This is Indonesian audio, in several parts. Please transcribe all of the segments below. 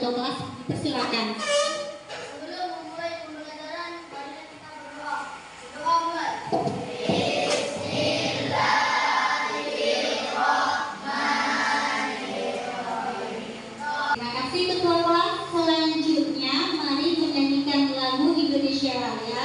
ketua kelas, persilakan. Sebelum memulai pembelajaran, marilah kita berdoa. Doa mulai. Terima kasih ketua kelas. Selanjutnya, mari menyanyikan lagu Indonesia Raya.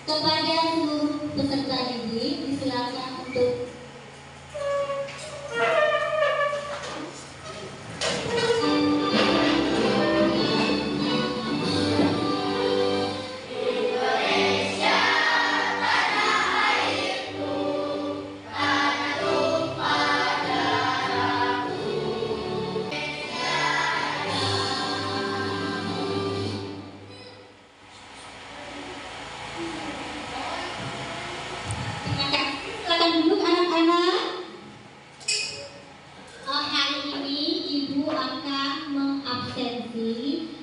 Kepada seluruh peserta didik, disilakan untuk silakan duduk anak-anak. Hari ini ibu akan mengabsensi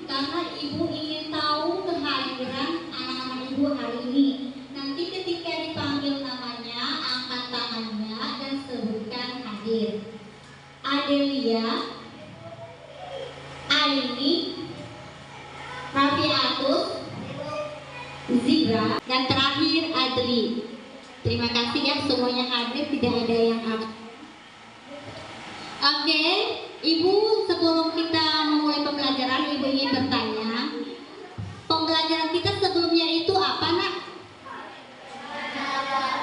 karena ibu ingin tahu kehadiran anak-anak ibu hari ini. Nanti ketika dipanggil namanya, angkat tangannya dan sebutkan hadir. Adelia, Aini, Rafiatus, Zira, dan terakhir Adri. Terima kasih ya, semuanya hadir, tidak ada yang absen. Oke, Ibu, sebelum kita memulai pembelajaran, Ibu ingin bertanya, pembelajaran kita sebelumnya itu apa, Nak?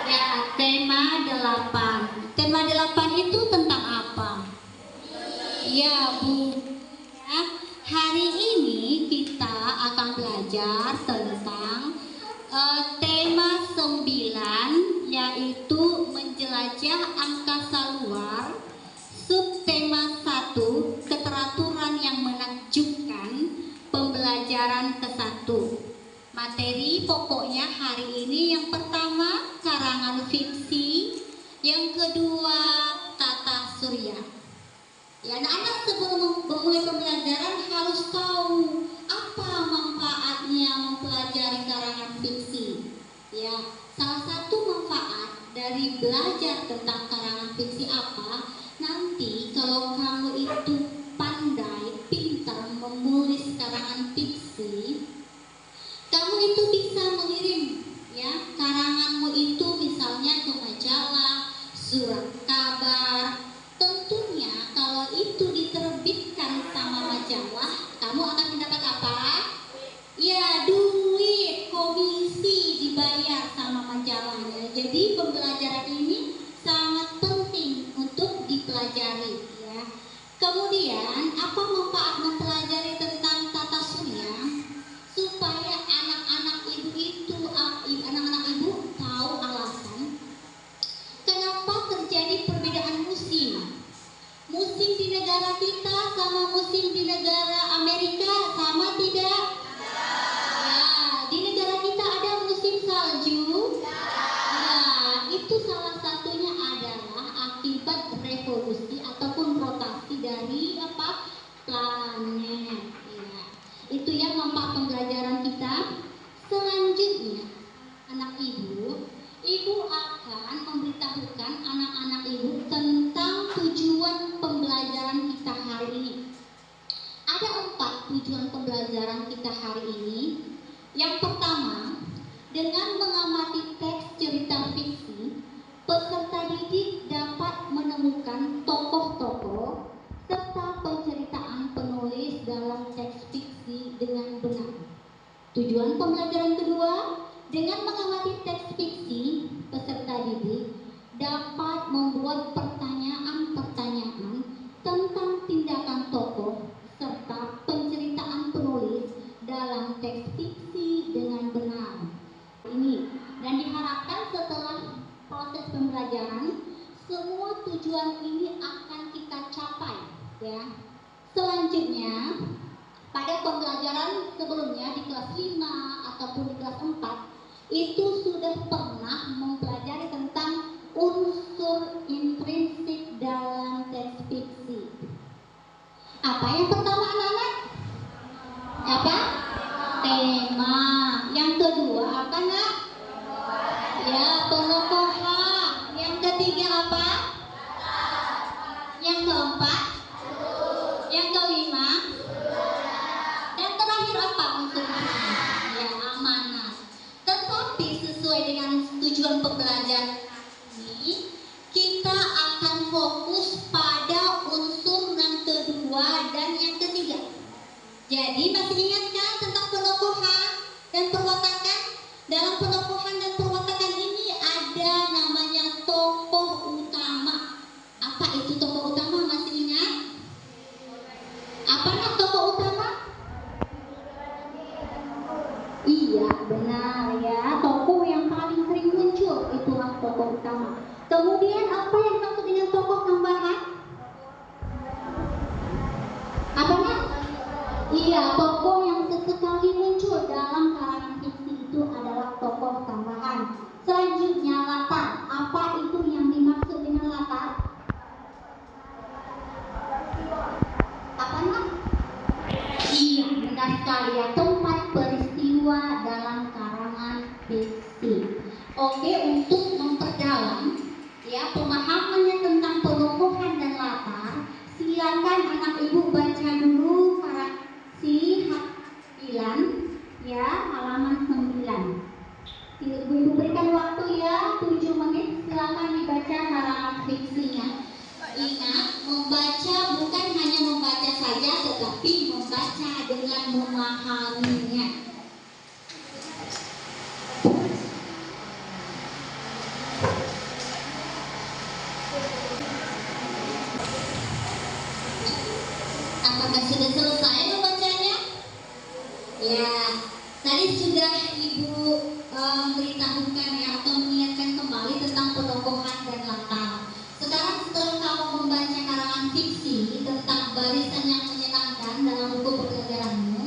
Ya, tema 8. Tema 8 itu tentang apa? Ya, Bu. Ya, hari ini kita akan belajar tentang tema 9, yaitu menjelajah angkasa luar. Subtema 1, keteraturan yang menakjubkan, pembelajaran ke-1. Materi pokoknya hari ini yang pertama karangan fiksi, yang kedua tata surya. Ya, anak-anak sebelum memulai pembelajaran harus tahu apa manfaatnya mempelajari karangan fiksi. Ya, salah satu manfaat dari belajar tentang karangan fiksi apa? Nanti kalau kamu itu pandai, pintar menulis karangan fiksi, kamu itu bisa mengirim ya karanganmu itu misalnya ke majalah, surat kabar. Tentunya kalau itu diterbitkan sama majalah, kamu akan mendapat apa? Ya, duit, komisi dibayar sama majalahnya. Jadi pembelajaran ini sangat penting untuk dipelajari ya. Kemudian apa manfaat mempelajari tentang tata surya? Supaya anak-anak ibu itu, anak-anak ibu tahu alasan kenapa terjadi perbedaan musim. Musim di negara kita sama musim di negara Amerika sama tidak? Ya, di negara kita ada musim salju. Nah, itu salah satunya adalah akibat revolusi ataupun rotasi dari apa? Planet. Ya. Itu yang manfaat pembelajaran kita. Selanjutnya, anak ibu akan memberitahukan anak-anak ibu tentang tujuan pembelajaran kita hari ini. Ada 4 tujuan pembelajaran kita hari ini. Yang pertama, dengan mengamati teks cerita fiksi, peserta didik dapat menemukan tokoh-tokoh serta penceritaan penulis dalam teks fiksi dengan benar. Tujuan pembelajaran kedua, dengan mengamati teks fiksi, peserta didik dapat membuat pertanyaan-pertanyaan tentang tindakan tokoh serta penceritaan penulis dalam teks fiksi dengan benar. Ini dan diharapkan setelah proses pembelajaran, semua tujuan ini akan kita capai ya. Selanjutnya, pada pembelajaran sebelumnya di kelas 5 ataupun di kelas 4 itu sudah pernah mempelajari tentang unsur intrinsik dalam teks fiksi. Apa yang pertama anak-anak? Apa? Tema. Yang kedua apa nak? Ya, penokohan. Yang ketiga apa? Yang keempat? Yang kelima? sesuai dengan tujuan pembelajaran ini, kita akan fokus pada unsur yang kedua dan yang ketiga. Jadi masih ingatkah tentang penokohan dan perwatakan? Dalam penokohan dan perwatakan ini ada namanya tokoh utama. Apa itu tokoh utama? Masih ingat? Apa nak tokoh utama? Iya, benar ya. Tokoh yang paling sering muncul itulah tokoh utama. Kemudian apa yang dimaksud dengan tokoh tambahan? Apa nak? Iya, tokoh yang sesekali muncul dalam karangan fiksi itu adalah tokoh tambahan. Selanjutnya latar. Apa itu yang dimaksud dengan latar? Apa nak? Iya, benar sekali ya. Tempat peristiwa dalam karangan fiksi. Oke, untuk memperdalam ya pemahamannya tentang penokohan dan latar, silakan anak ibu baca dulu si Haffilan ya halaman 9. Ibu berikan waktu ya 7 menit, silakan dibaca halaman fiksinya. Ingat, membaca bukan hanya membaca saja, tetapi membaca dengan memahaminya. Apakah sudah selesai membacanya? Ya, tadi sudah Ibu memberitahukan ya atau mengingatkan kembali tentang penokohan dan latar. Sekarang setelah kamu membaca karangan fiksi tentang barisan yang menyenangkan dalam buku pembelajaranmu,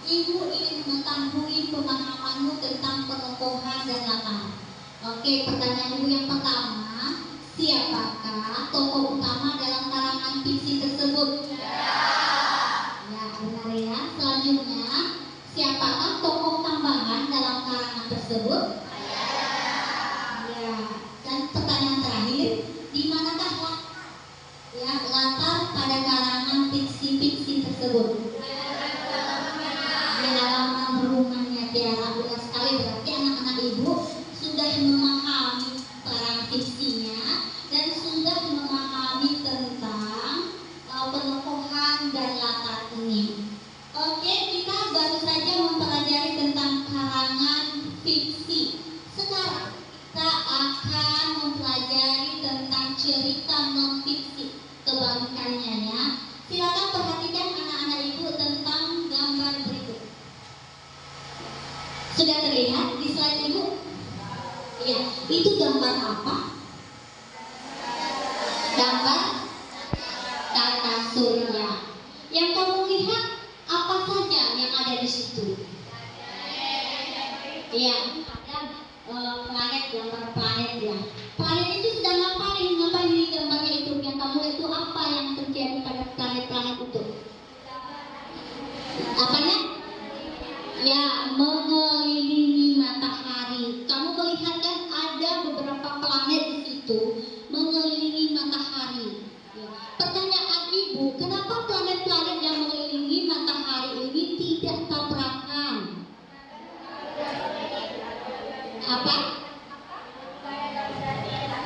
Ibu ingin mengetahui pemahamanmu tentang penokohan dan latar. Oke, pertanyaan Ibu yang pertama, siapakah tokoh utama dalam karangan fiksi tersebut? Ya, benar ya. Selanjutnya, siapakah tokoh tambahan dalam karangan tersebut? Ya. Dan pertanyaan terakhir, di manakah latar pada karangan fiksi-fiksi tersebut? Di halaman rumahnya Tiara. Benar sekali, berarti anak-anak ibu sudah memahami karangan fiksinya dan sudah memahami tentang penokohan dan latar ini. Oke, kita baru saja mempelajari tentang karangan fiksi. Sekarang kita akan mempelajari tentang cerita non fiksi. Kebalikannya ya. Silakan perhatikan anak-anak ibu tentang gambar berikut. Sudah terlihat di slide ibu? Iya, itu gambar apa? Gambar tata surya. Yang kamu lihat apa saja yang ada di situ? Iya, ada planet, gambar planet ya. Planet itu sedang ngapain di gambarnya itu? Yang kamu lihat itu apa yang terjadi pada planet-planet itu? Apanya? Ya, mengelilingi matahari. Kamu melihat kan ada beberapa planet di situ mengelilingi matahari. Ya. Pertanyaan ibu, kenapa planet-planet yang mengelilingi matahari ini tidak tabrakan? Apa?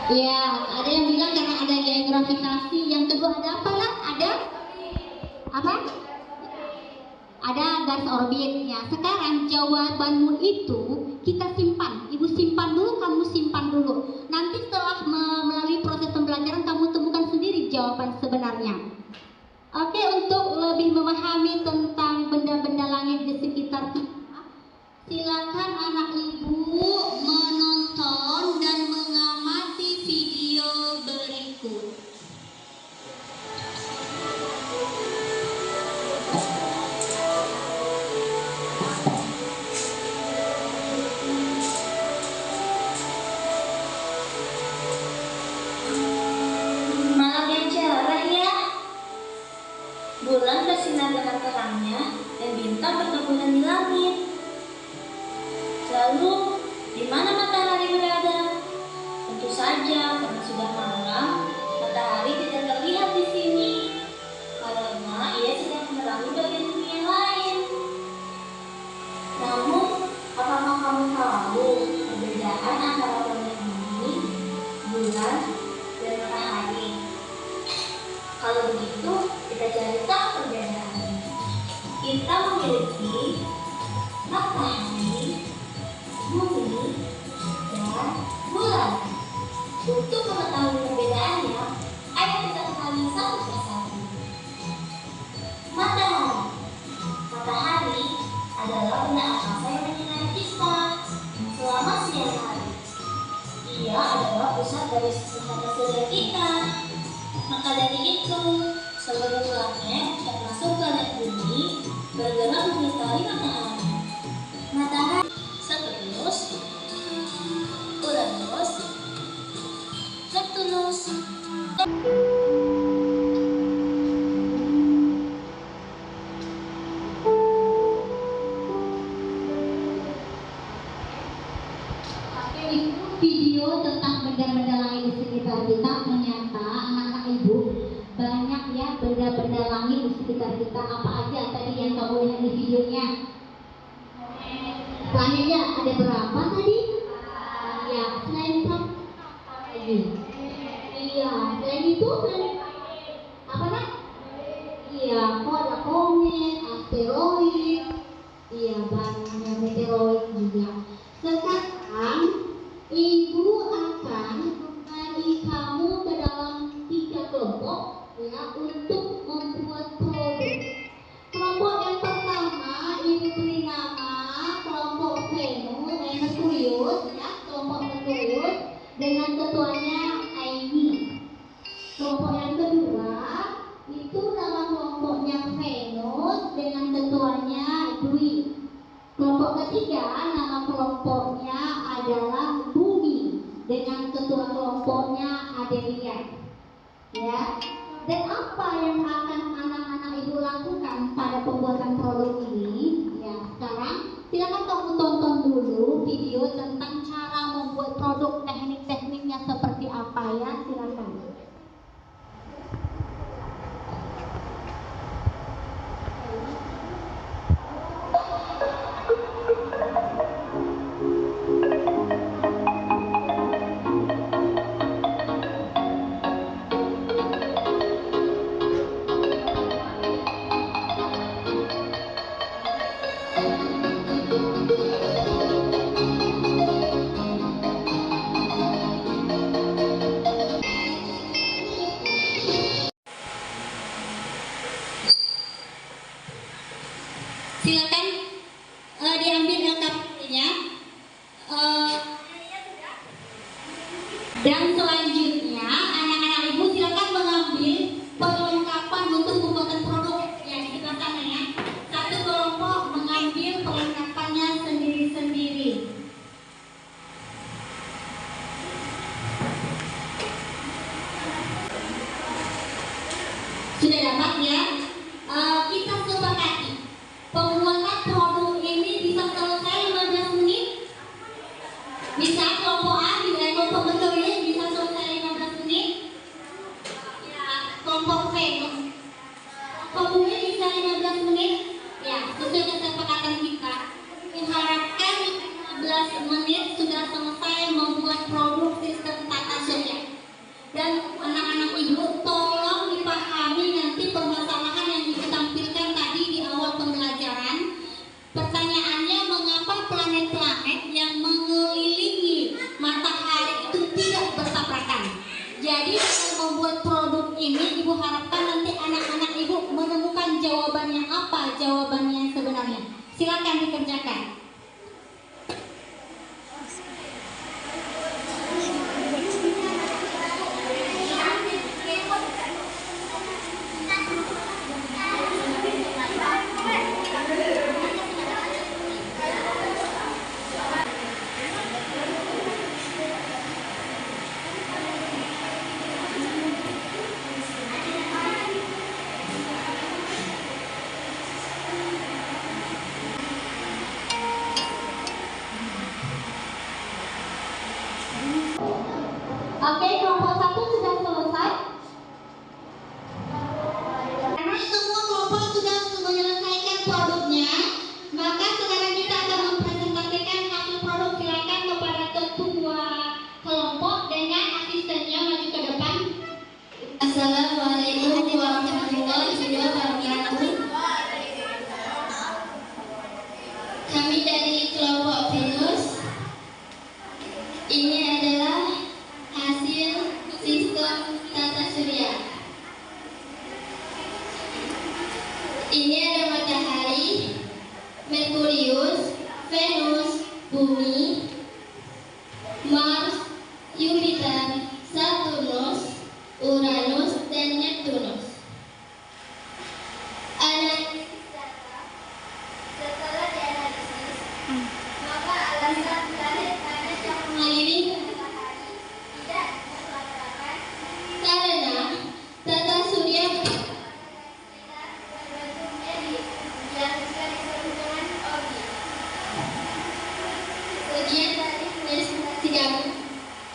Ya, ada yang bilang karena ada gaya gravitasi. Yang kedua ada apa lah? Ada apa? Ada garis orbitnya. Sekarang jawabanmu itu kita simpan. Ibu simpan dulu, kamu simpan dulu. Nanti setelah melalui proses pembelajaran kamu temukan sendiri jawaban sebenarnya. Oke, untuk lebih memahami tentang benda-benda langit di sekitar kita, silakan anak ibu menonton dan mengamati video berikut. Malam yang cerah ya. Bulan bersinar dengan terangnya dan bintang bertaburan di langit. Lalu, di mana matahari berada? Tentu saja, karena sudah malam, matahari tidak terlihat di sini. Karena ia sedang menerangi bagian dunia lain. Namun, apakah kamu tahu perbedaan perbedaan antara planet bumi, bulan, dan matahari. Kalau begitu, kita cari tahu perbedaannya. Kita memiliki matahari, bumi, dan bulan. Untuk mengetahui perbedaannya, ayo kita kenali satu persatu. Matahari. Matahari adalah benda angkasa yang menyinari kita selama siang hari. Ia adalah pusat dari tata surya kita. Maka dari itu, seluruh planet termasuk planet bumi bergerak mengitari matahari. Matahari Saturnus, Uranus, Neptunus. Video tentang benda-benda lain di sekitar kita ternyata anak-anak ibu banyak ya benda-benda langit di sekitar kita. Apa aja tadi yang kamu lihat di videonya? Planetnya ada berapa tadi? Ya, selain lagi. Iya, selain itu apa nak? Iya, kok ada komet, asteroid. Iya, banyak meteoroid juga. Sekarang Ibu akan membagi kamu ke dalam 3 kelompok ya untuk membuat produk. Kelompok yang pertama Ibu beri nama kelompok Merkurius ya, kelompok Merkurius dengan ketuanya Aini. Kelompok yang kedua itu nama kelompoknya Venus dengan ketuanya Dwi. Kelompok ketiga nama kelompoknya adalah Bumi dengan ketua kelompoknya Adelia. Ya. Dan apa yang akan anak-anak ibu lakukan pada pembuatan produk ini? Ya, sekarang silakan kamu tonton dulu video tentang cara membuat produk, teknik-tekniknya seperti apa ya, silakan. Silakan diambil LKP-nya. Dan selanjutnya anak-anak ibu silakan mengambil perlengkapan untuk pembuatan produk yang di sebelah sana ya. Satu kelompok mengambil perlengkapannya sendiri-sendiri. Sudah dapat ya? Kita sepakati pembuatan produk ini bisa selesai 15 menit. Bisa kelompok A, kelompok Merkurius bisa selesai 15 menit. Ya, kelompok Venus, kelompok Bumi bisa 15 menit. Ya, sesuai kesepakatan kita. Diharapkan 15 menit sudah selesai membuat produk sistem tata surya. Dan anak-anak ibu tolong dipahami nanti permasalahan yang ditampilkan tadi di awal pembelajaran. Pertanyaannya, mengapa planet-planet yang mengelilingi matahari itu tidak bertabrakan? Jadi dengan membuat produk ini, ibu harapkan nanti anak-anak ibu menemukan jawabannya apa, jawabannya sebenarnya. Silakan dikerjakan. Oke, kelompok 1 sudah selesai. Karena semua kelompok sudah menyelesaikan produknya, maka sekarang kita akan mempresentasikan hasil produk. Silakan kepada ketua Ini adalah hasil sistem tata surya. Ini ada matahari, Merkurius, Venus, Bumi, Mars, Jupiter, Saturnus, Uranus, dan Neptunus. Analisis data. Setelah dianalisis, maka alasan planet-planet yang mengelilingi matahari tidak bertabrakan karena tata surya berbentuknya diharuskan dengan orbit. Sekian dari presentasi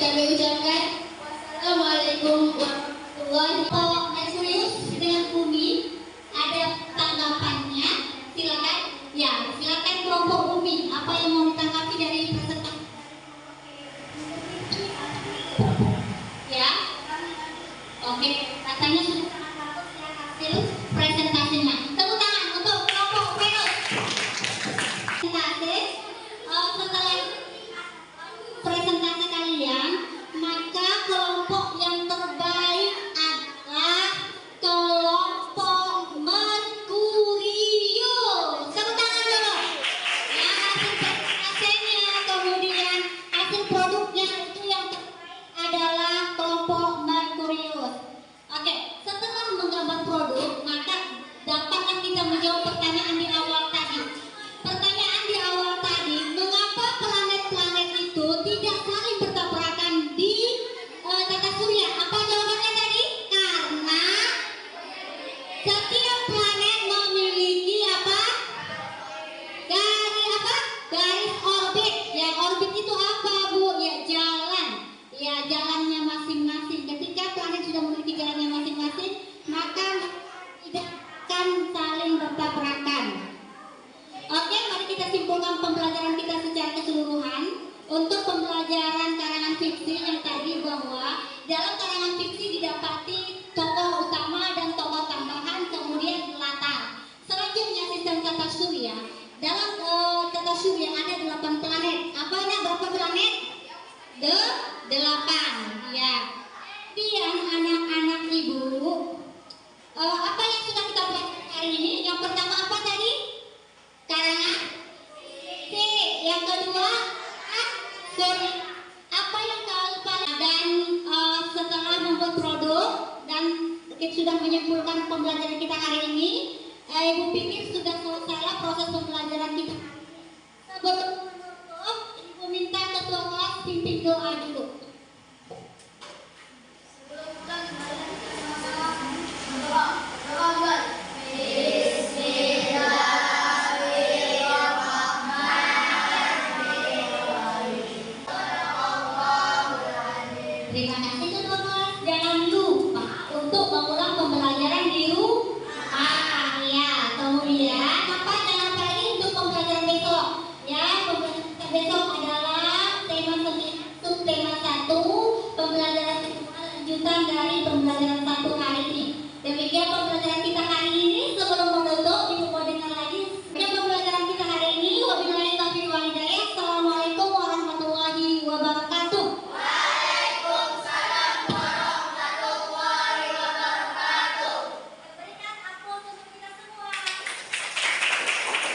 kami ucapkan wassalamualaikum warahmatullahi wabarakatuh. Merkurius dengan Bumi ada tanggapannya, silakan. Ya, silakan kelompok Bumi. Apa yang mau ditanggapi dari presentasi? Ya, oke. Rasanya sudah sangat bagus ya hasil presentasinya. Tepuk tangan untuk kelompok Venus. Setelah presentasi kalian, maka kelompok yang terbaik adalah kelompok Merkurius. Tepuk tangan dulu. Ya, hasil presentasinya, kemudian hasil produknya itu yang terbaik adalah kelompok Merkurius. Oke, setelah menggambar produk, maka dapatlah kita menjawab pertanyaan di awal tadi. Pertanyaan di awal tadi, mengapa planet-planet itu tidak saling bertabrakan di tata surya? Apa jawabannya tadi? Karena setiap planet memiliki apa? Garis orbit. Ya, orbit itu apa, Bu? Ya, jalan. Ya, jalannya masing-masing. Ketika planet sudah memiliki jalannya masing-masing, maka tidak akan saling bertabrakan. Oke, mari kita simpulkan pembelajaran kita secara keseluruhan. Untuk pembelajaran karangan fiksi yang tadi, bahwa dalam karangan fiksi didapati tokoh utama dan tokoh tambahan, kemudian latar. Selanjutnya sistem tata surya. Dalam tata surya ada 8 planet. Apanya berapa planet? 8. Ya. Kemudian anak-anak ibu, apa yang sudah kita pelajari hari ini? Yang pertama apa tadi? Karangan C. Yang kedua surya. Apa yang kalian dan setelah membuat produk dan kita sudah menyimpulkan pembelajaran kita hari ini, Ibu pikir sudah selesai proses pembelajaran kita. Sebelum menutup, Ibu minta ketua kelas pimpin doa dulu. Terima kasih.